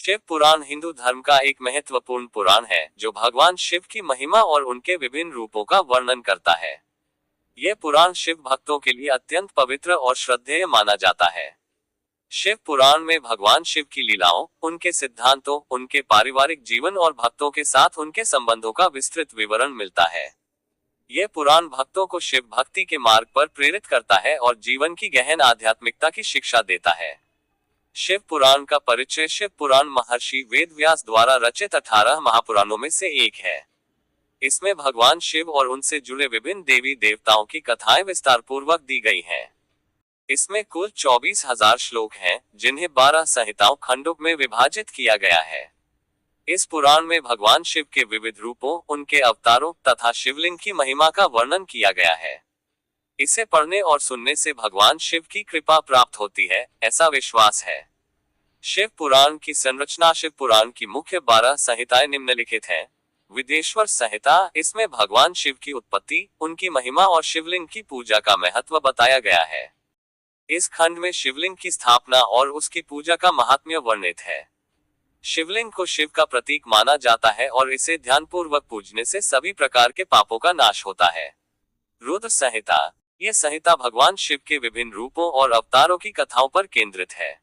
शिव पुराण हिंदू धर्म का एक महत्वपूर्ण पुराण है जो भगवान शिव की महिमा और उनके विभिन्न रूपों का वर्णन करता है। यह पुराण शिव भक्तों के लिए अत्यंत पवित्र और श्रद्धेय माना जाता है। शिव पुराण में भगवान शिव की लीलाओं, उनके सिद्धांतों, उनके पारिवारिक जीवन और भक्तों के साथ उनके संबंधों का विस्तृत विवरण मिलता है। यह पुराण भक्तों को शिव भक्ति के मार्ग पर प्रेरित करता है और जीवन की गहन आध्यात्मिकता की शिक्षा देता है। शिव पुराण का परिचय। शिव पुराण महर्षि वेद व्यास द्वारा रचित 18 महापुराणों में से एक है। इसमें भगवान शिव और उनसे जुड़े विभिन्न देवी देवताओं की कथाएं विस्तार पूर्वक दी गई हैं। इसमें कुल 24,000 श्लोक हैं, जिन्हें 12 संहिताओं खंडों में विभाजित किया गया है। इस पुराण में भगवान शिव के विविध रूपों, उनके अवतारों तथा शिवलिंग की महिमा का वर्णन किया गया है। इसे पढ़ने और सुनने से भगवान शिव की कृपा प्राप्त होती है, ऐसा विश्वास है। शिव पुराण की संरचना। शिव पुराण की मुख्य 12 संहिताएं निम्नलिखित हैं। विदेश्वर संहिता। इसमें भगवान शिव की उत्पत्ति, उनकी महिमा और शिवलिंग की पूजा का महत्व बताया गया है। इस खंड में शिवलिंग की स्थापना और उसकी पूजा का महात्म्य वर्णित है। शिवलिंग को शिव का प्रतीक माना जाता है और इसे ध्यानपूर्वक पूजने से सभी प्रकार के पापों का नाश होता है। रुद्र संहिता। यह संहिता भगवान शिव के विभिन्न रूपों और अवतारों की कथाओं पर केंद्रित है।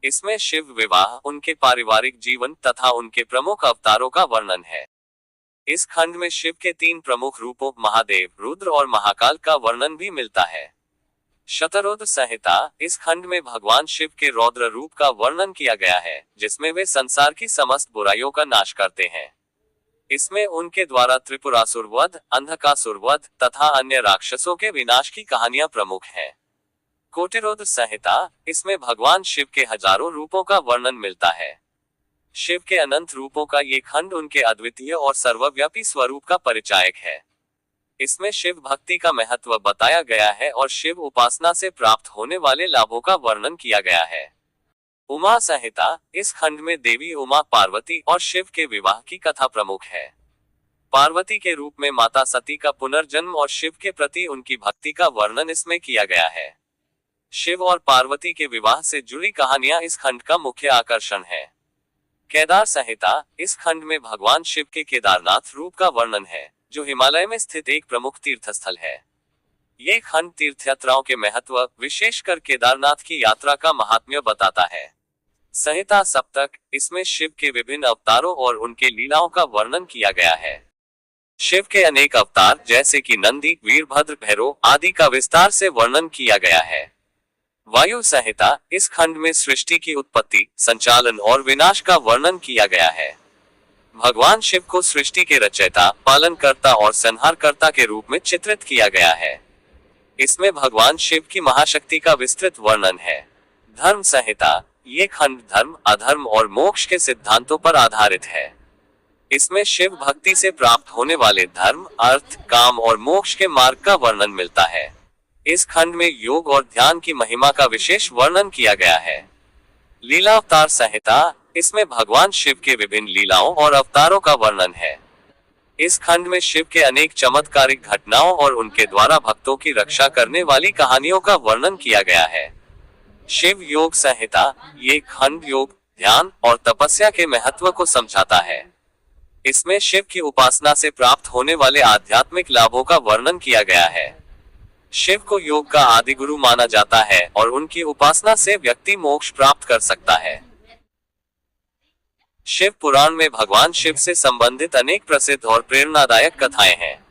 इसमें शिव विवाह, उनके पारिवारिक जीवन तथा उनके प्रमुख अवतारों का वर्णन है। इस खंड में शिव के 3 प्रमुख रूपों महादेव, रुद्र और महाकाल का वर्णन भी मिलता है। शतरुद्र संहिता। इस खंड में भगवान शिव के रौद्र रूप का वर्णन किया गया है, जिसमें वे संसार की समस्त बुराइयों का नाश करते हैं। इसमें उनके द्वारा त्रिपुरासुर वध, अंधकासुर वध तथा अन्य राक्षसों के विनाश की कहानियां प्रमुख हैं। कोटिरुद्र संहिता। इसमें भगवान शिव के हजारों रूपों का वर्णन मिलता है। शिव के अनंत रूपों का ये खंड उनके अद्वितीय और सर्वव्यापी स्वरूप का परिचायक है। इसमें शिव भक्ति का महत्व बताया गया है और शिव उपासना से प्राप्त होने वाले लाभों का वर्णन किया गया है। उमा संहिता। इस खंड में देवी उमा, पार्वती और शिव के विवाह की कथा प्रमुख है। पार्वती के रूप में माता सती का पुनर्जन्म और शिव के प्रति उनकी भक्ति का वर्णन इसमें किया गया है। शिव और पार्वती के विवाह से जुड़ी कहानियां इस खंड का मुख्य आकर्षण है। केदार संहिता। इस खंड में भगवान शिव के केदारनाथ रूप का वर्णन है, जो हिमालय में स्थित एक प्रमुख तीर्थस्थल है। ये खंड तीर्थयात्राओं के महत्व, विशेषकर केदारनाथ की यात्रा का महात्म्य बताता है। संहिता सप्तक। इसमें शिव के विभिन्न अवतारों और उनके लीलाओं का वर्णन किया गया है। शिव के अनेक अवतार जैसे कि नंदी, वीरभद्र, भैरव आदि का विस्तार से वर्णन किया गया है। वायु संहिता। इस खंड में सृष्टि की उत्पत्ति, संचालन और विनाश का वर्णन किया गया है। भगवान शिव को सृष्टि के रचयिता, पालनकर्ता और संहारकर्ता के रूप में चित्रित किया गया है। इसमें भगवान शिव की महाशक्ति का विस्तृत वर्णन है। धर्म संहिता। ये खंड धर्म, अधर्म और मोक्ष के सिद्धांतों पर आधारित है। इसमें शिव भक्ति से प्राप्त होने वाले धर्म, अर्थ, काम और मोक्ष के मार्ग का वर्णन मिलता है। इस खंड में योग और ध्यान की महिमा का विशेष वर्णन किया गया है। लीलावतार संहिता। इसमें भगवान शिव के विभिन्न लीलाओं और अवतारों का वर्णन है। इस खंड में शिव के अनेक चमत्कारिक घटनाओं और उनके द्वारा भक्तों की रक्षा करने वाली कहानियों का वर्णन किया गया है। शिव योग संहिता। ये खंड योग, ध्यान और तपस्या के महत्व को समझाता है। इसमें शिव की उपासना से प्राप्त होने वाले आध्यात्मिक लाभों का वर्णन किया गया है। शिव को योग का आदि गुरु माना जाता है और उनकी उपासना से व्यक्ति मोक्ष प्राप्त कर सकता है। शिव पुराण में भगवान शिव से संबंधित अनेक प्रसिद्ध और प्रेरणादायक कथाएं हैं।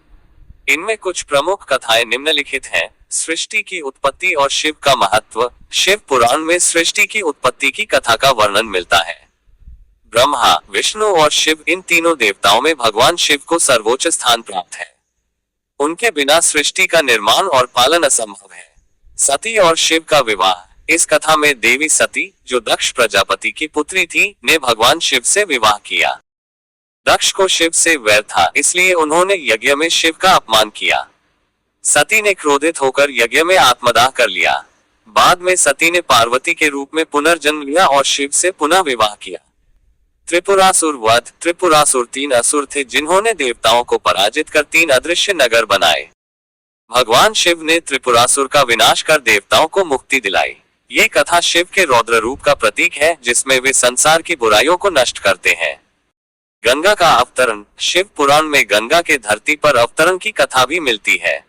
इनमें कुछ प्रमुख कथाएं निम्नलिखित हैं। सृष्टि की उत्पत्ति और शिव का महत्व। शिव पुराण में सृष्टि की उत्पत्ति की कथा का वर्णन मिलता है। ब्रह्मा, विष्णु और शिव, इन तीनों देवताओं में भगवान शिव को सर्वोच्च स्थान प्राप्त है। उनके बिना सृष्टि का निर्माण और पालन असंभव है। सती और शिव का विवाह। इस कथा में देवी सती, जो दक्ष प्रजापति की पुत्री थी, ने भगवान शिव से विवाह किया। दक्ष को शिव से वैर था, इसलिए उन्होंने यज्ञ में शिव का अपमान किया। सती ने क्रोधित होकर यज्ञ में आत्मदाह कर लिया। बाद में सती ने पार्वती के रूप में पुनर्जन्म लिया और शिव से पुनः विवाह किया। त्रिपुरासुर वध। त्रिपुरासुर 3 असुर थे जिन्होंने देवताओं को पराजित कर 3 अदृश्य नगर बनाए। भगवान शिव ने त्रिपुरासुर का विनाश कर देवताओं को मुक्ति दिलाई। ये कथा शिव के रौद्र रूप का प्रतीक है, जिसमें वे संसार की बुराइयों को नष्ट करते हैं। गंगा का अवतरण। शिव पुराण में गंगा के धरती पर अवतरण की कथा भी मिलती है।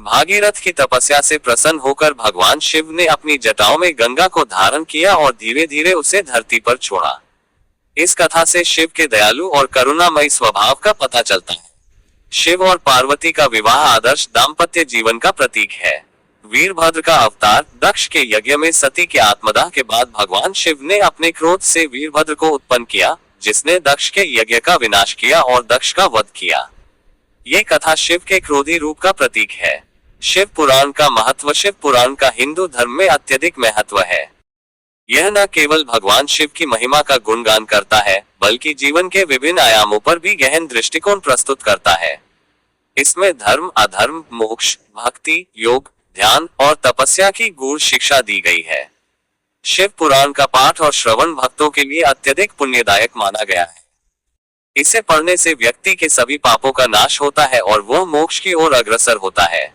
भागीरथ की तपस्या से प्रसन्न होकर भगवान शिव ने अपनी जटाओं में गंगा को धारण किया और धीरे धीरे उसे धरती पर छोड़ा। इस कथा से शिव के दयालु और करुणामयी स्वभाव का पता चलता है। शिव और पार्वती का विवाह आदर्श दाम्पत्य जीवन का प्रतीक है। वीरभद्र का अवतार। दक्ष के यज्ञ में सती के आत्मदाह के बाद भगवान शिव ने अपने क्रोध से वीरभद्र को उत्पन्न किया, जिसने दक्ष के यज्ञ का विनाश किया और दक्ष का वध किया। ये कथा शिव के क्रोधी रूप का प्रतीक है। शिव पुराण का महत्व। शिव पुराण का हिंदू धर्म में अत्यधिक महत्व है। यह न केवल भगवान शिव की महिमा का गुणगान करता है, बल्कि जीवन के विभिन्न आयामों पर भी गहन दृष्टिकोण प्रस्तुत करता है। इसमें धर्म, अधर्म, मोक्ष, भक्ति, योग, ध्यान और तपस्या की गूढ़ शिक्षा दी गई है। शिव पुराण का पाठ और श्रवण भक्तों के लिए अत्यधिक पुण्यदायक माना गया है। इसे पढ़ने से व्यक्ति के सभी पापों का नाश होता है और वह मोक्ष की ओर अग्रसर होता है।